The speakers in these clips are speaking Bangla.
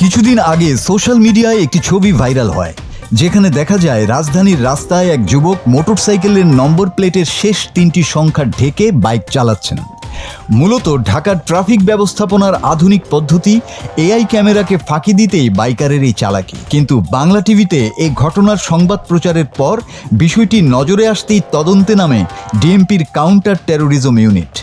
কিছুদিন আগে সোশ্যাল মিডিয়ায় একটি ছবি ভাইরাল হয়, যেখানে দেখা যায় রাজধানীর রাস্তায় এক যুবক মোটরসাইকেলের নম্বর প্লেটের শেষ 3টি সংখ্যা ঢেকে বাইক চালাচ্ছেন। মূলত ঢাকার ট্রাফিক ব্যবস্থাপনার আধুনিক পদ্ধতি এআই ক্যামেরাকে ফাঁকি দিতেই বাইকারের এই চালাকি। কিন্তু বাংলা টিভিতে এই ঘটনার সংবাদ প্রচারের পর বিষয়টি নজরে আসতেই তদন্তে নামে ডিএমপির কাউন্টার টেরোরিজম ইউনিট।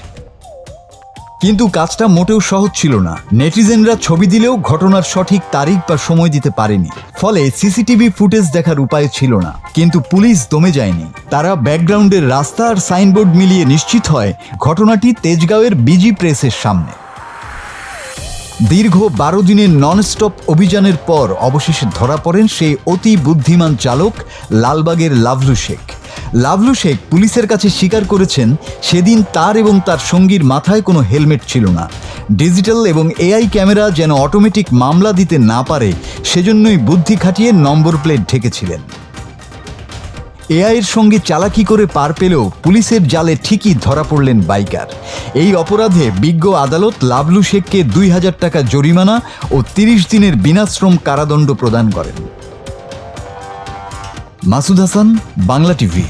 কিন্তু কাজটা মোটেও সহজ ছিল না। নেটিজেনরা ছবি দিলেও ঘটনার সঠিক তারিখ বা সময় দিতে পারেনি, ফলে সিসিটিভি ফুটেজ দেখার উপায় ছিল না। কিন্তু পুলিশ দমে যায়নি। তারা ব্যাকগ্রাউন্ডের রাস্তা আর সাইনবোর্ড মিলিয়ে নিশ্চিত হয় ঘটনাটি তেজগাঁওয়ের বিজি প্রেসের সামনে। দীর্ঘ 12 দিনের ননস্টপ অভিযানের পর অবশেষে ধরা পড়েন সেই অতি বুদ্ধিমান চালক লালবাগের লাভলু শেখ। লাভলু শেখ পুলিশের কাছে স্বীকার করেছেন, সেদিন তার এবং তার সঙ্গীর মাথায় কোনো হেলমেট ছিল না। ডিজিটাল এবং এআই ক্যামেরা যেন অটোমেটিক মামলা দিতে না পারে, সেজন্যই বুদ্ধি খাটিয়ে নম্বর প্লেট ঢেকেছিলেন। এআইয়ের সঙ্গে চালাকি করে পার পেলেও পুলিশের জালে ঠিকই ধরা পড়লেন বাইকার। এই অপরাধে বিজ্ঞ আদালত লাভলু শেখকে 2000 টাকা জরিমানা ও 30 দিনের বিনাশ্রম কারাদণ্ড প্রদান করেন। মাসুদ হাসান, বাংলা টিভি।